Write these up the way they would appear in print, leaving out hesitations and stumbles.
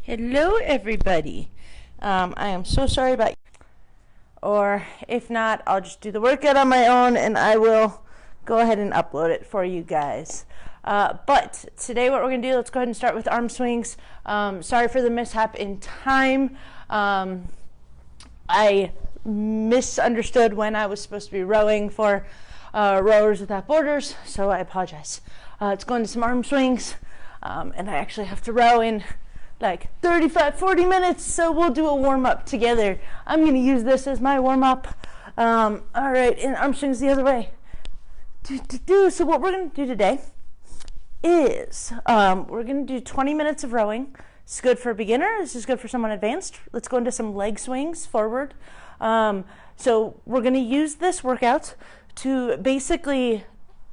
Hello, everybody. I am so sorry about or if not, I'll just do the workout on my own and I will go ahead and upload it for you guys. But today what we're going to do, let's go ahead and start with arm swings. Sorry for the mishap in time. I misunderstood when I was supposed to be rowing for Rowers Without Borders, so I apologize. Let's go into some arm swings, and I actually have to row in like 35-40 minutes, so we'll do a warm-up together. I'm going to use this as my warm-up. All right, and arm swings the other way. So what we're going to do today is we're going to do 20 minutes of rowing. It's good for a beginner. This is good for someone advanced. Let's go into some leg swings forward. So we're going to use this workout to basically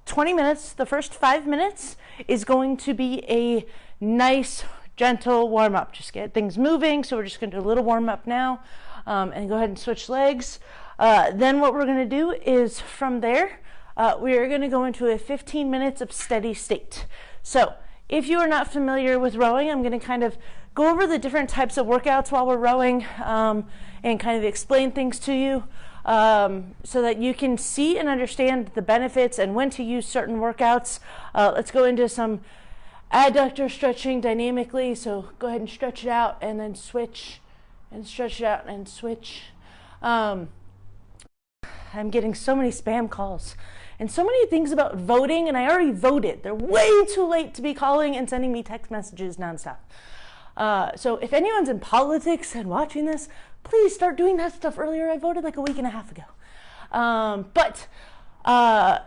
20 minutes. The first 5 minutes is going to be a nice gentle warm-up. Just get things moving. So we're just going to do a little warm-up now and go ahead and switch legs. Then what we're going to do is from there, we are going to go into a 15 minutes of steady state. So if you are not familiar with rowing, I'm going to kind of go over the different types of workouts while we're rowing and kind of explain things to you so that you can see and understand the benefits and when to use certain workouts. Let's go into some adductor stretching dynamically. So go ahead and stretch it out and then switch and stretch it out and switch. I'm getting so many spam calls and so many things about voting, and I already voted. They're way too late to be calling and sending me text messages nonstop. So if anyone's in politics and watching this, please start doing that stuff earlier. I voted like a week and a half ago.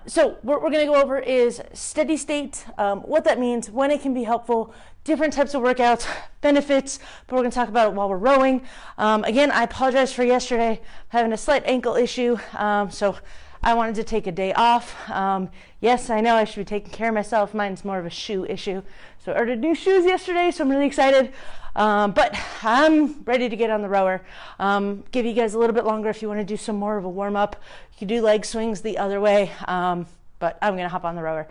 So what we're going to go over is steady state, what that means, when it can be helpful, different types of workouts, benefits, but we're going to talk about it while we're rowing. Again, I apologize for yesterday, having a slight ankle issue, so I wanted to take a day off. Yes, I know I should be taking care of myself. Mine's more of a shoe issue. So I ordered new shoes yesterday, so I'm really excited. But I'm ready to get on the rower. Give you guys a little bit longer if you want to do some more of a warm-up. You can do leg swings the other way, but I'm going to hop on the rower.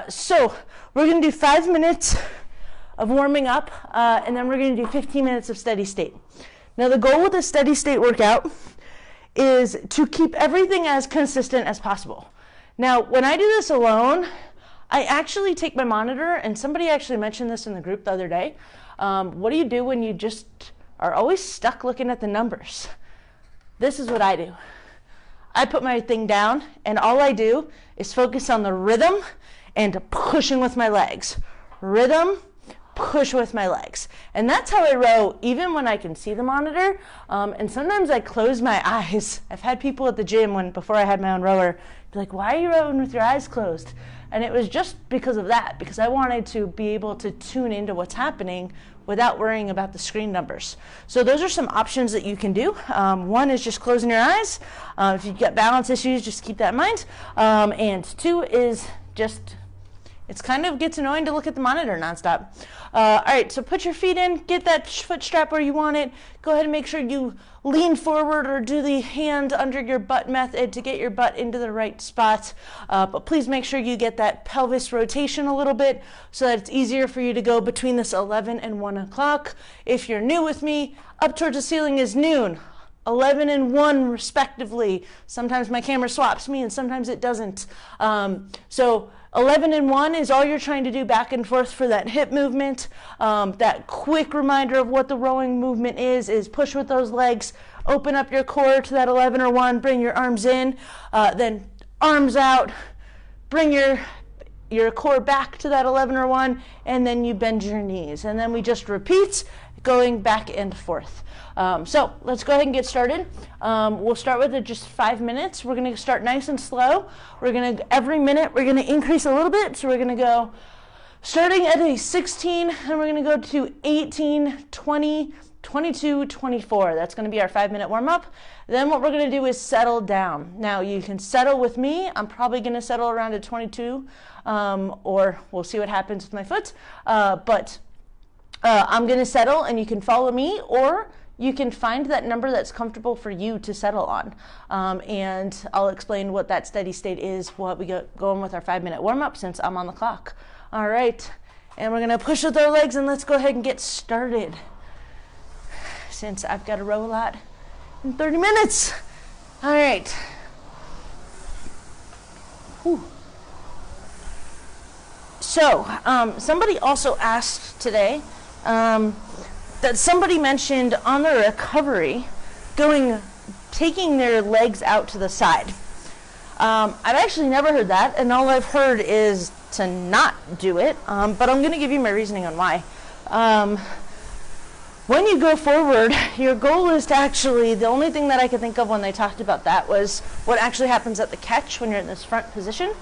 So we're going to do 5 minutes of warming up, and then we're going to do 15 minutes of steady state. Now the goal with a steady state workout is to keep everything as consistent as possible. Now, when I do this alone, I actually take my monitor, and somebody actually mentioned this in the group the other day. What do you do when you just are always stuck looking at the numbers? This is what I do. I put my thing down, and all I do is focus on the rhythm and pushing with my legs. Rhythm, push with my legs. And that's how I row even when I can see the monitor. And sometimes I close my eyes. I've had people at the gym before I had my own rower be like, why are you rowing with your eyes closed? And it was just because of that, because I wanted to be able to tune into what's happening without worrying about the screen numbers. So those are some options that you can do. One is just closing your eyes. If you've got balance issues, just keep that in mind. And two is just, it's kind of gets annoying to look at the monitor nonstop. All right, so put your feet in, get that foot strap where you want it. Go ahead and make sure you lean forward or do the hand under your butt method to get your butt into the right spot. But please make sure you get that pelvis rotation a little bit so that it's easier for you to go between this 11 and 1 o'clock. If you're new with me, up towards the ceiling is noon. 11 and 1 respectively. Sometimes my camera swaps me and sometimes it doesn't. So 11 and 1 is all you're trying to do back and forth for that hip movement. That quick reminder of what the rowing movement is push with those legs, open up your core to that 11 or 1, bring your arms in, then arms out, bring your core back to that 11 or 1, and then you bend your knees. And then we just repeat going back and forth. So let's go ahead and get started. We'll start with just 5 minutes. We're going to start nice and slow. We're going to, every minute, we're going to increase a little bit. So we're going to go starting at a 16, and we're going to go to 18, 20, 22, 24. That's going to be our 5 minute warm up. Then what we're going to do is settle down. Now you can settle with me. I'm probably going to settle around at 22, or we'll see what happens with my foot. But I'm going to settle, and you can follow me, or you can find that number that's comfortable for you to settle on. And I'll explain what that steady state is, what we go going with our 5 minute warm up since I'm on the clock. All right, and we're going to push with our legs, and let's go ahead and get started. since I've got to row a lot in 30 minutes. All right. Whew. So, somebody also asked today that somebody mentioned on the recovery taking their legs out to the side. I've actually never heard that, and all I've heard is to not do it, but I'm going to give you my reasoning on why. When you go forward, your goal is to actually, the only thing that I could think of when they talked about that was what actually happens at the catch when you're in this front position.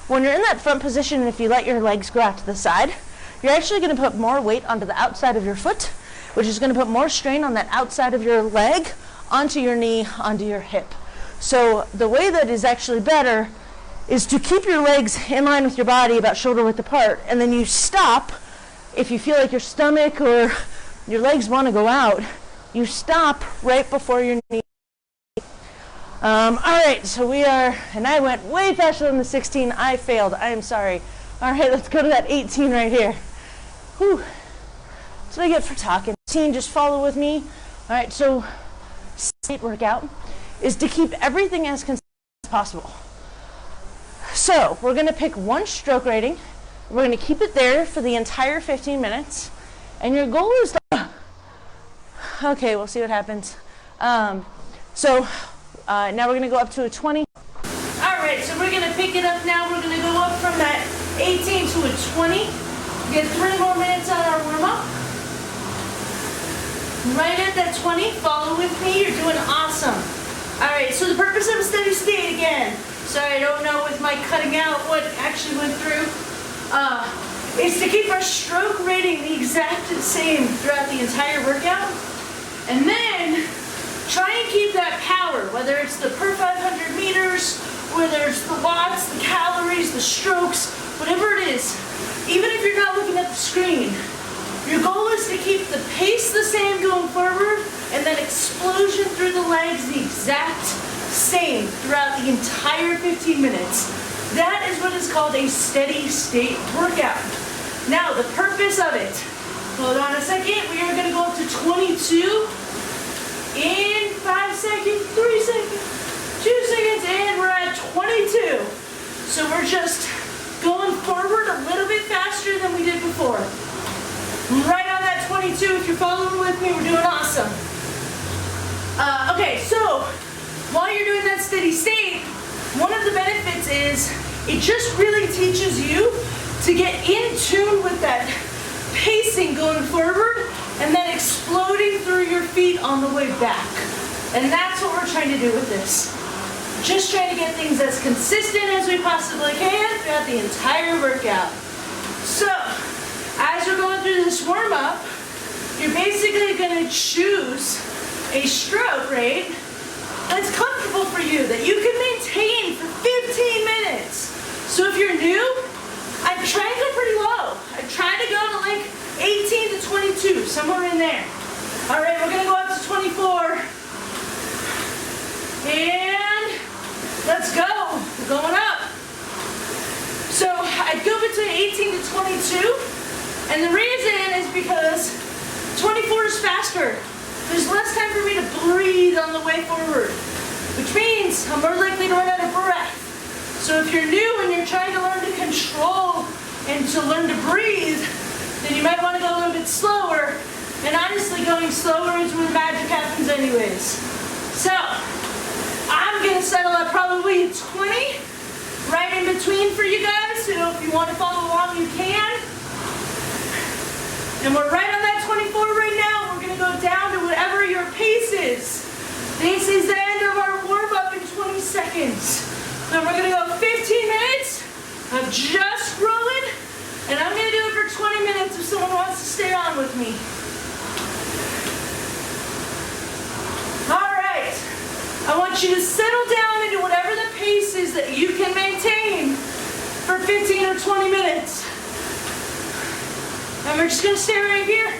When you're in that front position, and if you let your legs go out to the side, you're actually going to put more weight onto the outside of your foot, which is going to put more strain on that outside of your leg, onto your knee, onto your hip. So the way that is actually better is to keep your legs in line with your body, about shoulder width apart, and then you stop. If you feel like your stomach or your legs want to go out, you stop right before your knee. All right, so we are, and I went way faster than the 16. I failed. I am sorry. All right, let's go to that 18 right here. Whew. That's what I get for talking. 18, just follow with me. All right, so state workout is to keep everything as consistent as possible. So we're going to pick one stroke rating. We're going to keep it there for the entire 15 minutes. And your goal is to, okay, we'll see what happens. Now we're going to go up to a 20. All right, so we're going to pick it up now. We're going to go up from that 18 to a 20. Get 3 more minutes on our warm-up. Right at that 20, follow with me. You're doing awesome. All right, so the purpose of a steady state again. Sorry, I don't know with my cutting out what actually went through. Is to keep our stroke rating the exact same throughout the entire workout. And then try and keep that power, whether it's the per 500 meters, whether it's the watts, the calories, the strokes, whatever it is. Even if you're not looking at the screen, your goal is to keep the pace the same going forward, and then explosion through the legs the exact same throughout the entire 15 minutes. That is what is called a steady state workout. Now, the purpose of it, hold on a second, we are going to go up to 22 in 5 seconds, 3 seconds, 2 seconds, and we're at 22. So we're just going forward a little bit faster than we did before. Right on that 22, if you're following with me, we're doing awesome. Okay, so while you're doing that steady state, one of the benefits is it just really teaches you to get in tune with that pacing going forward and then exploding through your feet on the way back. And that's what we're trying to do with this. Just trying to get things as consistent as we possibly can throughout the entire workout. So, as you're going through this warm-up, you're basically going to choose a stroke rate that's comfortable for you, that you can maintain for 15 minutes. So if you're new, I try to go pretty low. I try to go to like 18 to 22, somewhere in there. All right, we're gonna go up to 24. And let's go, we're going up. So I'd go between 18 to 22. And the reason is because 24 is faster. There's less time for me to breathe on the way forward, which means I'm more likely to run out of breath. So if you're new and you're trying to learn to control and to learn to breathe, then you might want to go a little bit slower. And honestly, going slower is where the magic happens anyways. So I'm going to settle at probably 20, right in between for you guys. So if you want to follow along, you can. And we're right on that 24 right now. We're going to go down to whatever your pace is. This is the end of our warm-up in 20 seconds. So we're going to go 15 minutes of just rolling, and I'm going to do it for 20 minutes if someone wants to stay on with me. All right. I want you to settle down into whatever the pace is that you can maintain for 15 or 20 minutes. And we're just going to stay right here.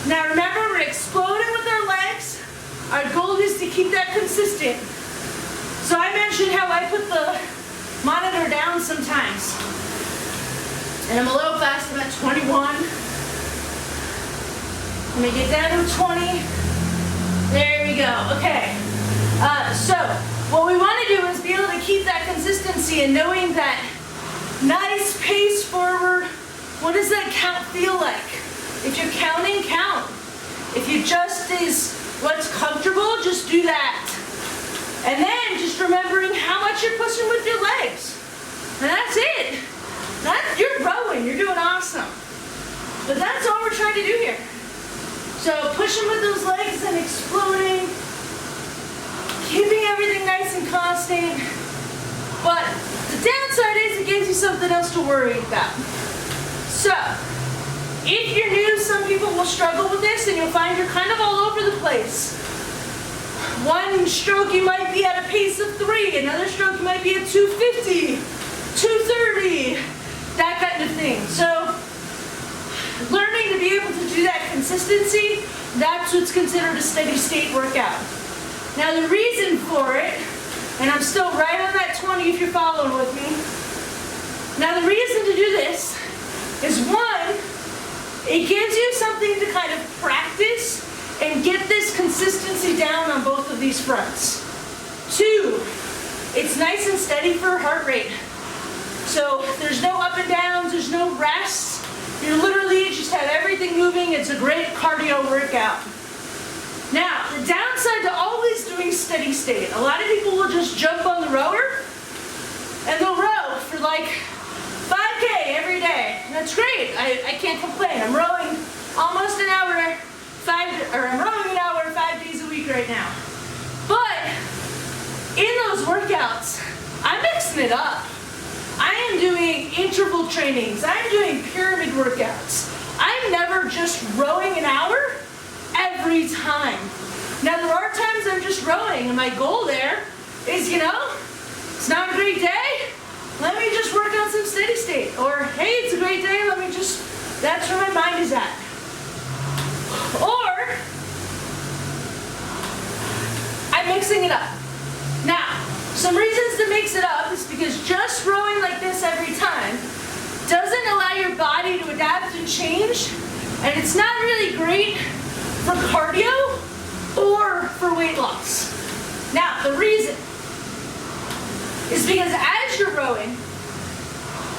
Now remember, we're exploding with our legs. Our goal is to keep that consistent. So I mentioned how I put the monitor down sometimes. And I'm a little fast, I'm at 21. Let me get down to 20. There we go. Okay. So what we want to do is be able to keep that consistency and knowing that nice pace forward. What does that count feel like? If you're counting, count. If you just is what's comfortable, just do that. And then just remembering how much you're pushing with your legs. And that's it. You're rowing, you're doing awesome. But that's all we're trying to do here. So pushing with those legs and exploding, keeping everything nice and constant. But the downside is it gives you something else to worry about. So, if you're new, some people will struggle with this and you'll find you're kind of all over the place. One stroke you might be at a pace of 3, another stroke you might be at 250, 230, that kind of thing. So, learning to be able to do that consistency, that's what's considered a steady state workout. Now the reason for it, and I'm still right on that 20 if you're following with me. Now the reason to do this is one, it gives you something to kind of practice and get this consistency down on both of these fronts. 2, it's nice and steady for heart rate. So there's no up and downs, there's no rest. You literally just have everything moving. It's a great cardio workout. Now, the downside to always doing steady state, a lot of people will just jump on the rower and they'll row for like 5K every day. That's great. I can't complain. I'm rowing almost an hour, I'm rowing an hour 5 days a week right now. But in those workouts, I'm mixing it up. I am doing interval trainings. I'm doing pyramid workouts. I'm never just rowing an hour every time. Now there are times I'm just rowing and my goal there is, it's not a great day, let me just work on some steady state. Or, hey, it's a great day, that's where my mind is at. Or, I'm mixing it up. Now, some reasons to mix it up is because just rowing like this every time doesn't allow your body to adapt and change, and it's not really great for cardio or for weight loss. Now, the reason is because as you're rowing,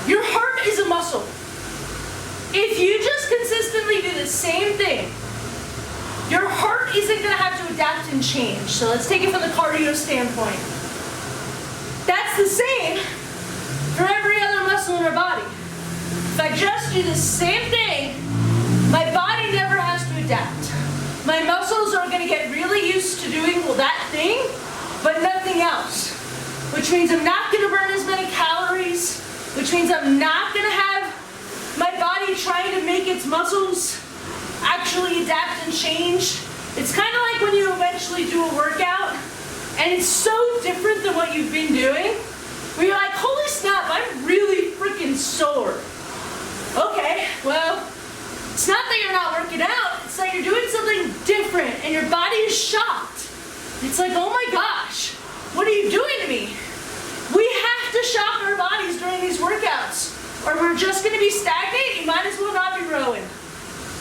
your heart is a muscle. If you just consistently do the same thing, your heart isn't going to have to adapt and change. So let's take it from the cardio standpoint. That's the same for every other muscle in our body. If I just do the same thing, my body never has to adapt. My muscles are going to get really used to doing that thing, but nothing else. Which means I'm not going to burn as many calories, which means I'm not going to have my body trying to make its muscles actually adapt and change. It's kind of like when you eventually do a workout, and it's so different than what you've been doing, where you're like, holy snap, I'm really freaking sore. Okay, well, it's not that you're not working out, it's that you're doing something different and your body is shocked. It's like, oh my gosh, what are you doing to me? We have to shock our bodies during these workouts or we're just going to be stagnant. You might as well not be rowing.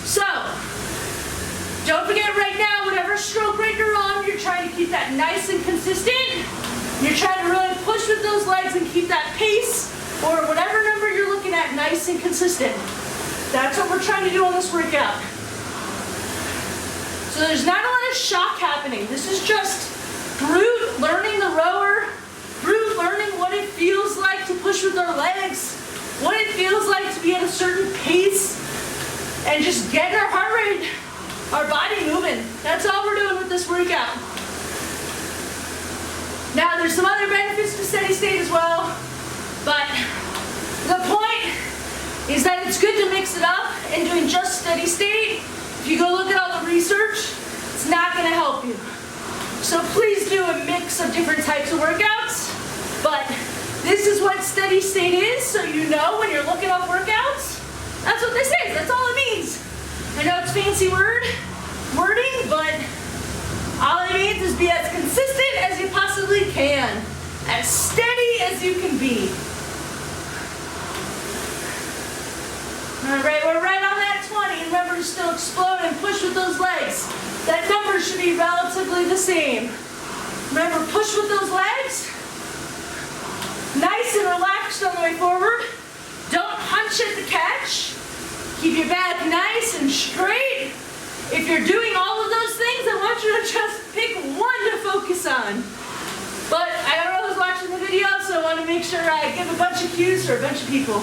So, don't forget right now, whatever stroke rate you're on, you're trying to keep that nice and consistent. You're trying to really push with those legs and keep that pace, or whatever number you're looking at, nice and consistent. That's what we're trying to do on this workout. So there's not a lot of shock happening. This is just brute learning the rower, brute learning what it feels like to push with our legs, what it feels like to be at a certain pace, and just getting our heart rate, our body moving. That's all we're doing with this workout. Now there's some other benefits to steady state as well, but the point is that it's good to mix it up, and doing just steady state, if you go look at all the research, it's not going to help you. So please do a mix of different types of workouts, but this is what steady state is, so you know when you're looking up workouts, that's what this is, that's all it means. I know it's fancy wording, but all it means is be as consistent as you possibly can, as steady as you can be. All right, we're right on that 20. 20. Remember to still explode and push with those legs. That number should be relatively the same. Remember, push with those legs. Nice and relaxed on the way forward. Don't hunch at the catch. Keep your back nice and straight. If you're doing all of those things, I want you to just pick one to focus on. But I don't know who's watching the video, so I want to make sure I give a bunch of cues for a bunch of people.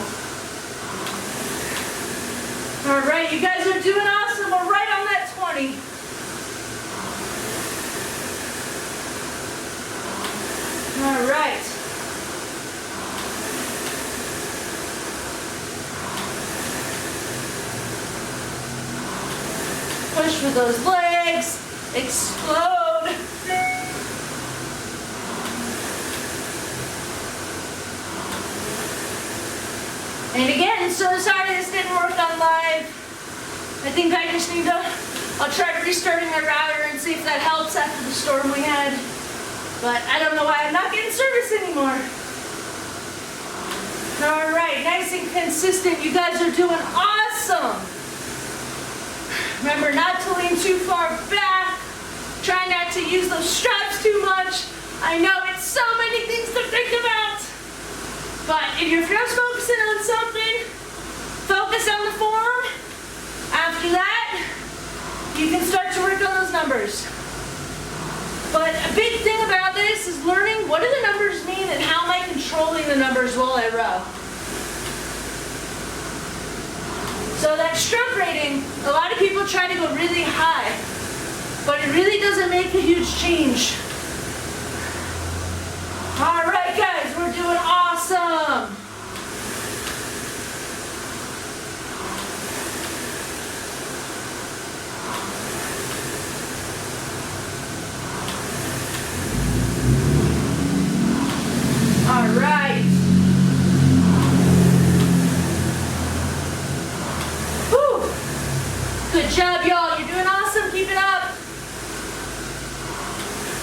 All right, you guys are doing awesome. We're right on that 20. All right. Push with those legs. Explode. And again, so sorry this didn't work on live. I think I just need to, I'll try restarting my router and see if that helps after the storm we had. But I don't know why I'm not getting service anymore. All right, nice and consistent. You guys are doing awesome. Remember not to lean too far back. Try not to use those straps too much. I know it's so many things to think about. But if you're just focusing on something, focus on the form. After that, you can start to work on those numbers. But a big thing about this is learning what do the numbers mean and how am I controlling the numbers while I row. So that stroke rating, a lot of people try to go really high, but it really doesn't make a huge change. All right, guys, we're doing awesome. All right. Whew. Good job, y'all. You're doing awesome. Keep it up.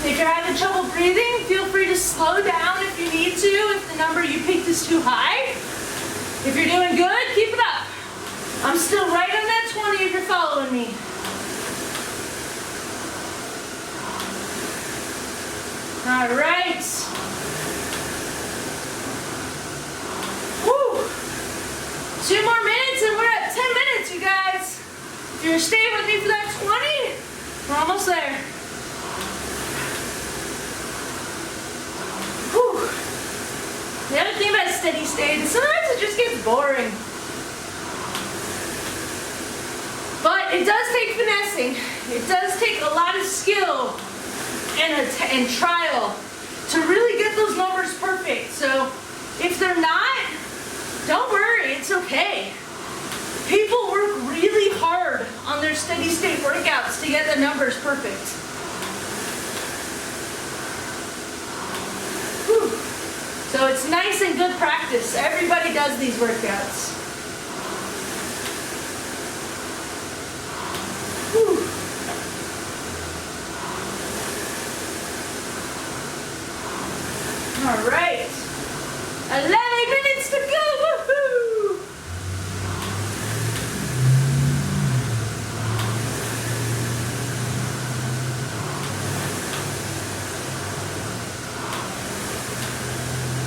If you're having trouble breathing, feel free to slow down if you need to, if the number you picked is too high. If you're doing good, keep it up. I'm still right on that 20 if you're following me. All right. Woo. 2 more minutes and we're at 10 minutes, you guys. If you're staying with me for that 20, we're almost there. Whew. The other thing about steady state is sometimes it just gets boring. But it does take finessing. It does take a lot of skill and trial to really get those numbers perfect. So if they're not, don't worry, it's okay. People work really hard on their steady state workouts to get the numbers perfect. Whew. So it's nice and good practice. Everybody does these workouts. Whew. All right. 11 minutes to go. Woohoo!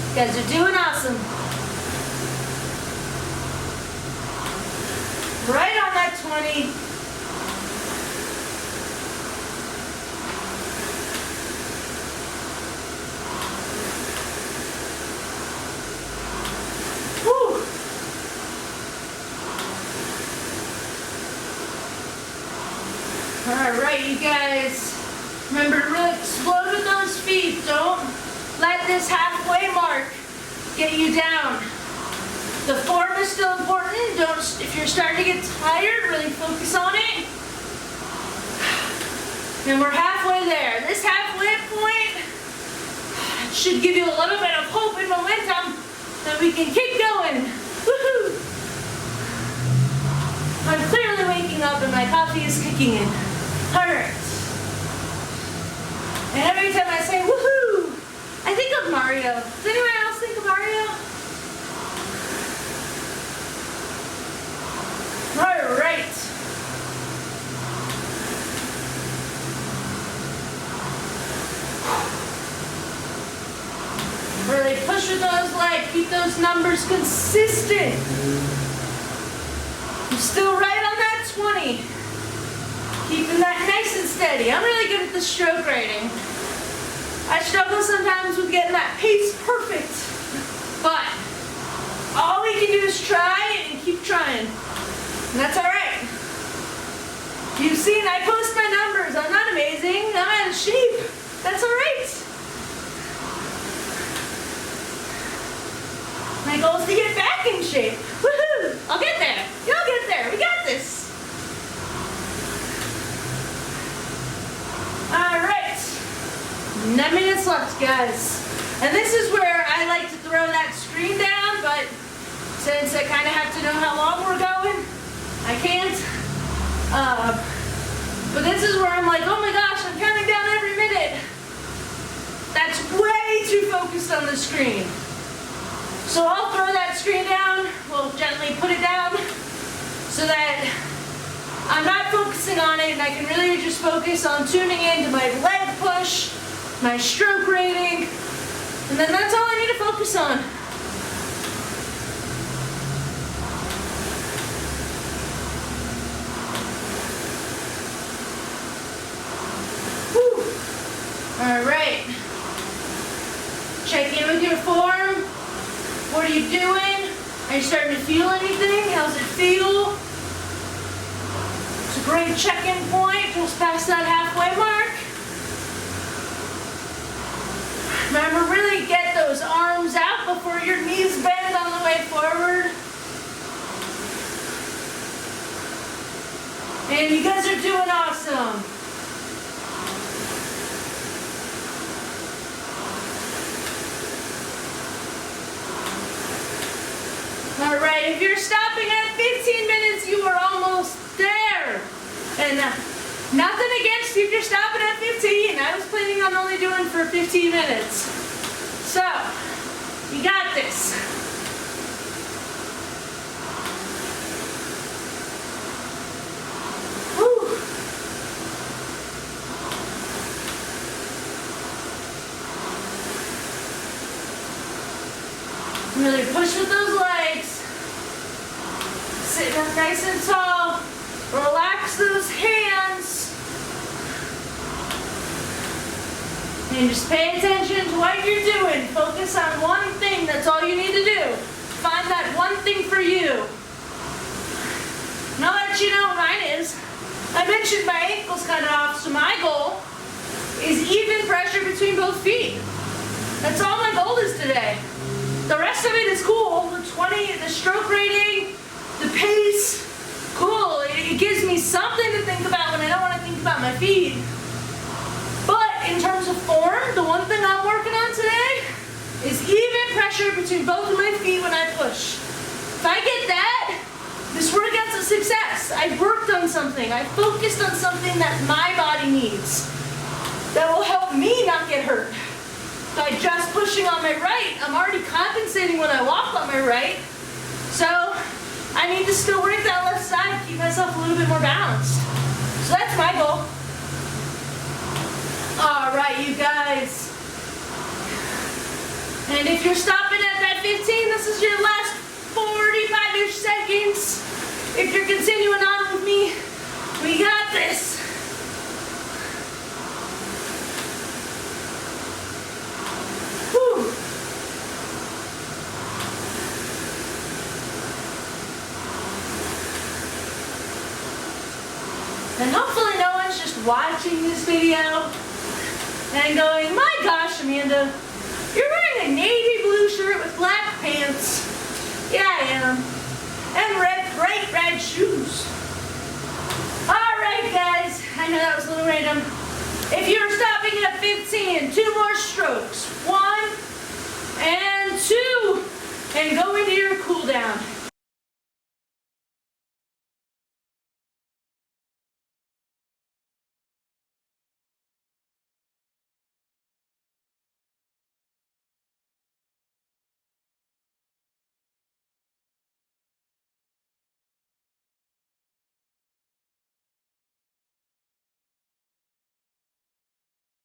You guys are doing awesome. Right on that 20. Whew. All right, you guys. Remember to really explode with those feet. Don't let this halfway mark get you down. The form is still important. If you're starting to get tired, really focus on it. And we're halfway there. This halfway point should give you a little bit of hope and momentum that we can keep going. Woohoo! I'm clearly waking up and my coffee is kicking in. All right. And every time I say woohoo, I think of Mario. Does anyone else think of Mario? All right. with those legs. Keep those numbers consistent. I'm still right on that 20. Keeping that nice and steady. I'm really good at the stroke rating. I struggle sometimes with getting that pace perfect, but all we can do is try and keep trying, and that's all right. You've seen I post my numbers. I'm not amazing. I'm out of shape. That's all right. My goal is to get back in shape. Woohoo! I'll get there. You'll get there. We got this. All right. 9 minutes left, guys. And this is where I like to throw that screen down, but since I kind of have to know how long we're going, I can't. But this is where I'm like, oh my gosh, I'm counting down every minute. That's way too focused on the screen. So I'll throw that screen down, we'll gently put it down so that I'm not focusing on it and I can really just focus on tuning into my leg push, my stroke rating, and then that's all I need to focus on. Whew. All right. Check in with your form. What are you doing? Are you starting to feel anything? How's it feel? It's a great check-in point, just past that halfway mark. Remember, really get those arms out before your knees bend on the way forward. And you guys are doing awesome. All right, if you're stopping at 15 minutes, you are almost there. And nothing against you if you're stopping at 15. I was planning on only doing for 15 minutes. So, you got this. Whew. Really push with those legs. Sitting up nice and tall. Relax those hands. And just pay attention to what you're doing. Focus on one thing. That's all you need to do. Find that one thing for you. And I'll let you know what mine is. I mentioned my ankle's kind of off, so my goal is even pressure between both feet. That's all my goal is today. The rest of it is cool. The 20, the stroke rating, the pace, cool. It gives me something to think about when I don't want to think about my feet. But in terms of form, the one thing I'm working on today is even pressure between both of my feet when I push. If I get that, this workout's a success. I worked on something. I focused on something that my body needs that will help me not get hurt. By just pushing on my right, I'm already compensating when I walk on my right. So I need to still work that left side, keep myself a little bit more balanced. So that's my goal. All right, you guys. And if you're stopping at that 15, this is your last 45-ish seconds. If you're continuing on with me, we got this. Whew. And hopefully no one's just watching this video and going, my gosh, Amanda, you're wearing a navy blue shirt with black pants. Yeah, I am. And bright red shoes. All right, guys. I know that was a little random. If you're stopping at 15, 2 more strokes. 1 and 2. And go into your cool down.